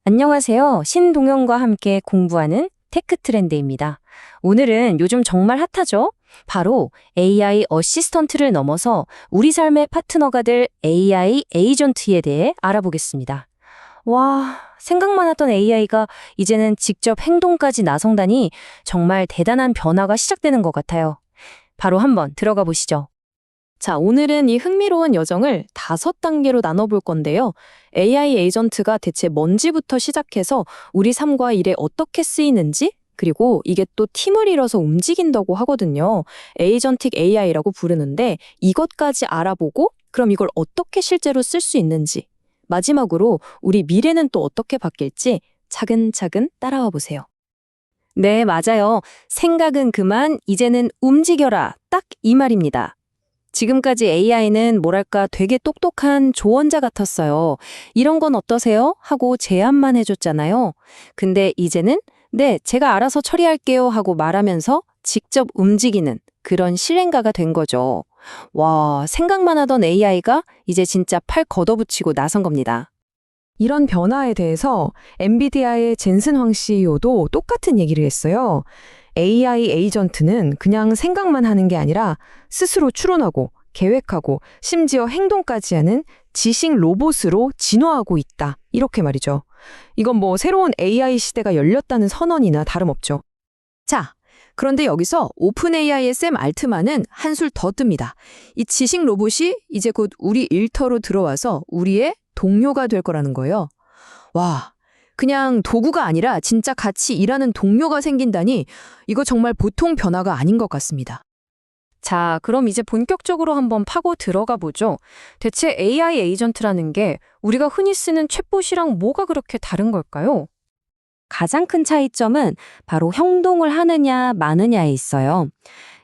안녕하세요. 신동영과 함께 공부하는 테크 트렌드입니다. 오늘은 요즘 정말 핫하죠? 바로 AI 어시스턴트를 넘어서 우리 삶의 파트너가 될 AI 에이전트에 대해 알아보겠습니다. 와, 생각만 하던 AI가 이제는 직접 행동까지 나선다니 정말 대단한 변화가 시작되는 것 같아요. 바로 한번 들어가 보시죠. 자, 오늘은 이 흥미로운 여정을 5단계로 나눠볼 건데요. AI 에이전트가 대체 뭔지부터 시작해서 우리 삶과 일에 어떻게 쓰이는지, 그리고 이게 또 팀을 이뤄서 움직인다고 하거든요. 에이전틱 AI라고 부르는데 이것까지 알아보고 그럼 이걸 어떻게 실제로 쓸 수 있는지, 마지막으로 우리 미래는 또 어떻게 바뀔지 차근차근 따라와 보세요. 네, 맞아요. 생각은 그만, 이제는 움직여라. 딱 이 말입니다. 지금까지 AI는 뭐랄까 되게 똑똑한 조언자 같았어요. 이런 건 어떠세요? 하고 제안만 해줬잖아요. 근데 이제는 네, 제가 알아서 처리할게요 하고 말하면서 직접 움직이는 그런 실행가가 된 거죠. 와, 생각만 하던 AI가 이제 진짜 팔 걷어붙이고 나선 겁니다. 이런 변화에 대해서 엔비디아의 젠슨 황 CEO도 똑같은 얘기를 했어요. AI 에이전트는 그냥 생각만 하는 게 아니라 스스로 추론하고 계획하고 심지어 행동까지 하는 지식 로봇으로 진화하고 있다. 이렇게 말이죠. 이건 뭐 새로운 AI 시대가 열렸다는 선언이나 다름없죠. 자, 그런데 여기서 오픈 AI의 샘 알트만은 한술 더 뜹니다. 이 지식 로봇이 이제 곧 우리 일터로 들어와서 우리의 동료가 될 거라는 거예요. 와, 그냥 도구가 아니라 진짜 같이 일하는 동료가 생긴다니 이거 정말 보통 변화가 아닌 것 같습니다. 자, 그럼 이제 본격적으로 한번 파고 들어가 보죠. 대체 AI 에이전트라는 게 우리가 흔히 쓰는 챗봇이랑 뭐가 그렇게 다른 걸까요? 가장 큰 차이점은 바로 형동을 하느냐 마느냐에 있어요.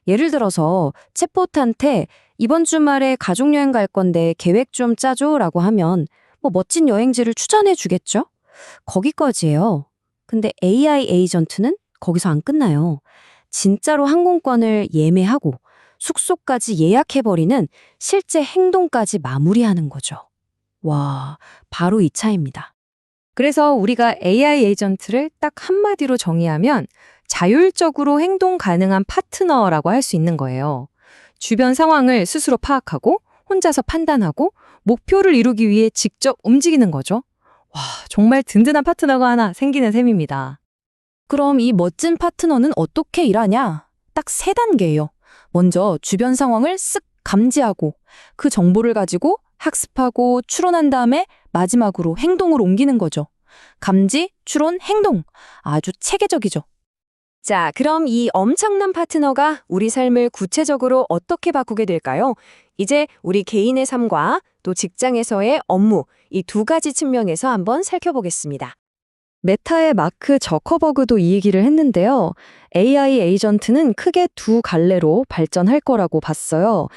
예를 들어서 챗봇한테 이번 주말에 가족여행 갈 건데 계획 좀 짜줘 라고 하면 뭐 멋진 여행지를 추천해 주겠죠? 거기까지예요. 근데 AI 에이전트는 거기서 안 끝나요. 진짜로 항공권을 예매하고 숙소까지 예약해버리는 실제 행동까지 마무리하는 거죠. 와, 바로 이 차이입니다. 그래서 우리가 AI 에이전트를 딱 한마디로 정의하면 자율적으로 행동 가능한 파트너라고 할 수 있는 거예요. 주변 상황을 스스로 파악하고 혼자서 판단하고 목표를 이루기 위해 직접 움직이는 거죠. 와, 정말 든든한 파트너가 하나 생기는 셈입니다. 그럼 이 멋진 파트너는 어떻게 일하냐? 딱 3단계예요. 먼저 주변 상황을 쓱 감지하고 그 정보를 가지고 학습하고 추론한 다음에 마지막으로 행동을 옮기는 거죠. 감지, 추론, 행동. 아주 체계적이죠. 자, 그럼 이 엄청난 파트너가 우리 삶을 구체적으로 어떻게 바꾸게 될까요? 이제 우리 개인의 삶과 또 직장에서의 업무, 이 2가지 측면에서 한번 살펴보겠습니다. 메타의 마크 저커버그도 이 얘기를 했는데요. AI 에이전트는 크게 2갈래로 발전할 거라고 봤어요.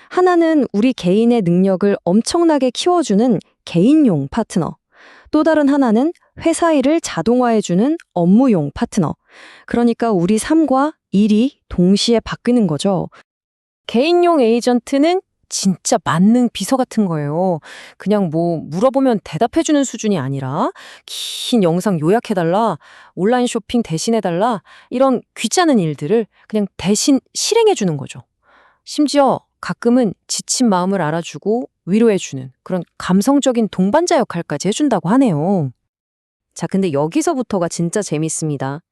하나는 우리 개인의 능력을 엄청나게 키워주는 개인용 파트너. 또 다른 하나는 회사 일을 자동화해주는 업무용 파트너. 그러니까 우리 삶과 일이 동시에 바뀌는 거죠. 개인용 에이전트는 진짜 만능 비서 같은 거예요. 그냥 뭐 물어보면 대답해주는 수준이 아니라 긴 영상 요약해달라, 온라인 쇼핑 대신해달라 이런 귀찮은 일들을 그냥 대신 실행해주는 거죠. 심지어 가끔은 지친 마음을 알아주고 위로해주는 그런 감성적인 동반자 역할까지 해준다고 하네요. 자, 근데 여기서부터가 진짜 재밌습니다.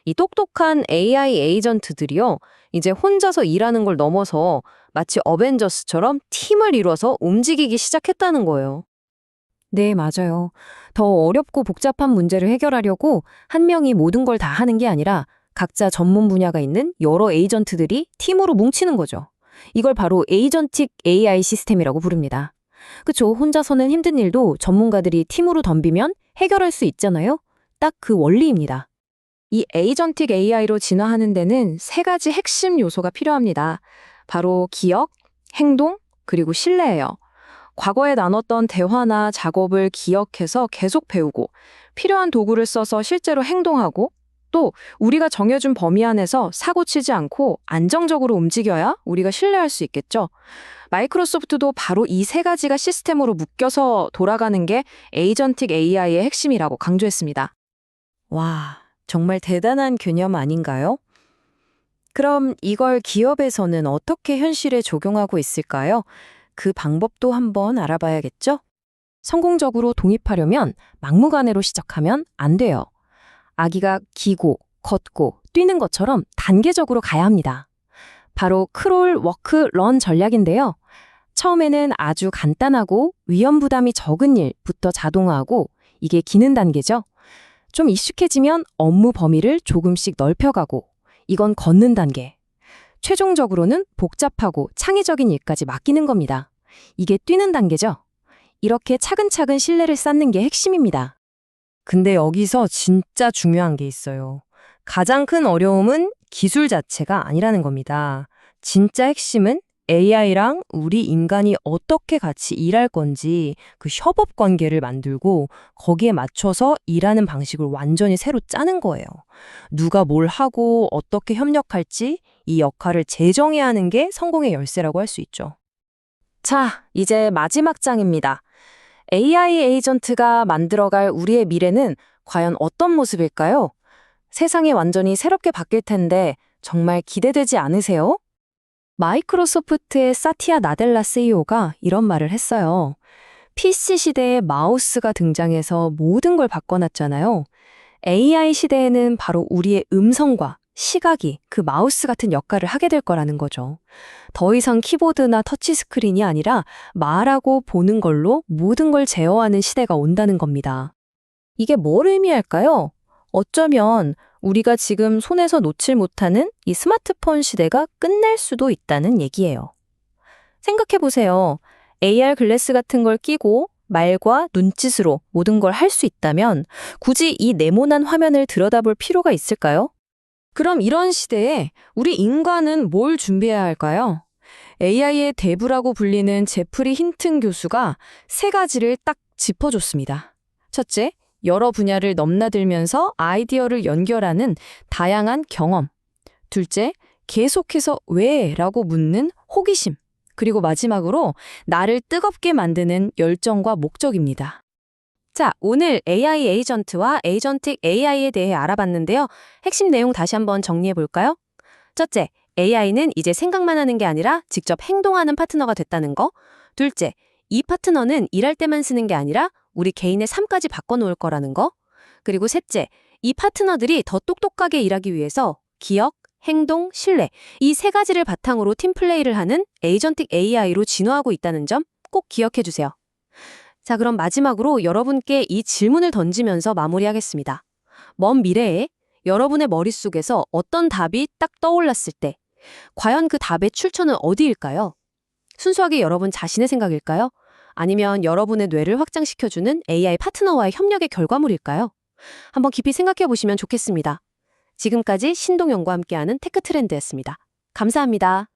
이 똑똑한 AI 에이전트들이요, 이제 혼자서 일하는 걸 넘어서 마치 어벤져스처럼 팀을 이뤄서 움직이기 시작했다는 거예요. 네, 맞아요. 더 어렵고 복잡한 문제를 해결하려고 한 명이 모든 걸 다 하는 게 아니라 각자 전문 분야가 있는 여러 에이전트들이 팀으로 뭉치는 거죠. 이걸 바로 에이전틱 AI 시스템이라고 부릅니다. 그쵸? 혼자서는 힘든 일도 전문가들이 팀으로 덤비면 해결할 수 있잖아요. 딱 그 원리입니다. 이 에이전틱 AI로 진화하는 데는 3가지 핵심 요소가 필요합니다. 바로 기억, 행동, 그리고 신뢰예요. 과거에 나눴던 대화나 작업을 기억해서 계속 배우고 필요한 도구를 써서 실제로 행동하고 또 우리가 정해준 범위 안에서 사고 치지 않고 안정적으로 움직여야 우리가 신뢰할 수 있겠죠. 마이크로소프트도 바로 이 세 가지가 시스템으로 묶여서 돌아가는 게 에이전틱 AI의 핵심이라고 강조했습니다. 와, 정말 대단한 개념 아닌가요? 그럼 이걸 기업에서는 어떻게 현실에 적용하고 있을까요? 그 방법도 한번 알아봐야겠죠? 성공적으로 독립하려면 막무가내로 시작하면 안 돼요. 아기가 기고, 걷고, 뛰는 것처럼 단계적으로 가야 합니다. 바로 크롤, 워크, 런 전략인데요. 처음에는 아주 간단하고 위험 부담이 적은 일부터 자동화하고 이게 기능 단계죠. 좀 익숙해지면 업무 범위를 조금씩 넓혀가고 이건 걷는 단계. 최종적으로는 복잡하고 창의적인 일까지 맡기는 겁니다. 이게 뛰는 단계죠. 이렇게 차근차근 신뢰를 쌓는 게 핵심입니다. 근데 여기서 진짜 중요한 게 있어요. 가장 큰 어려움은 기술 자체가 아니라는 겁니다. 진짜 핵심은 AI랑 우리 인간이 어떻게 같이 일할 건지 그 협업 관계를 만들고 거기에 맞춰서 일하는 방식을 완전히 새로 짜는 거예요. 누가 뭘 하고 어떻게 협력할지 이 역할을 재정해야 하는 게 성공의 열쇠라고 할 수 있죠. 자, 이제 마지막 장입니다. AI 에이전트가 만들어갈 우리의 미래는 과연 어떤 모습일까요? 세상이 완전히 새롭게 바뀔 텐데 정말 기대되지 않으세요? 마이크로소프트의 사티아 나델라 CEO가 이런 말을 했어요. PC 시대에 마우스가 등장해서 모든 걸 바꿔놨잖아요. AI 시대에는 바로 우리의 음성과 시각이 그 마우스 같은 역할을 하게 될 거라는 거죠. 더 이상 키보드나 터치스크린이 아니라 말하고 보는 걸로 모든 걸 제어하는 시대가 온다는 겁니다. 이게 뭘 의미할까요? 어쩌면 우리가 지금 손에서 놓질 못하는 이 스마트폰 시대가 끝날 수도 있다는 얘기예요. 생각해보세요. AR 글래스 같은 걸 끼고 말과 눈짓으로 모든 걸 할 수 있다면 굳이 이 네모난 화면을 들여다볼 필요가 있을까요? 그럼 이런 시대에 우리 인간은 뭘 준비해야 할까요? AI의 대부라고 불리는 제프리 힌튼 교수가 세 가지를 딱 짚어줬습니다. 첫째, 여러 분야를 넘나들면서 아이디어를 연결하는 다양한 경험. 둘째, 계속해서 왜? 라고 묻는 호기심. 그리고 마지막으로 나를 뜨겁게 만드는 열정과 목적입니다. 자, 오늘 AI 에이전트와 에이전틱 AI에 대해 알아봤는데요. 핵심 내용 다시 한번 정리해 볼까요? 첫째, AI는 이제 생각만 하는 게 아니라 직접 행동하는 파트너가 됐다는 거. 둘째, 이 파트너는 일할 때만 쓰는 게 아니라 우리 개인의 삶까지 바꿔놓을 거라는 거. 그리고 셋째, 이 파트너들이 더 똑똑하게 일하기 위해서 기억, 행동, 신뢰 이 세 가지를 바탕으로 팀플레이를 하는 에이전틱 AI로 진화하고 있다는 점 꼭 기억해 주세요. 자, 그럼 마지막으로 여러분께 이 질문을 던지면서 마무리하겠습니다. 먼 미래에 여러분의 머릿속에서 어떤 답이 딱 떠올랐을 때 과연 그 답의 출처는 어디일까요? 순수하게 여러분 자신의 생각일까요? 아니면 여러분의 뇌를 확장시켜주는 AI 파트너와의 협력의 결과물일까요? 한번 깊이 생각해 보시면 좋겠습니다. 지금까지 신동영과 함께하는 테크 트렌드였습니다. 감사합니다.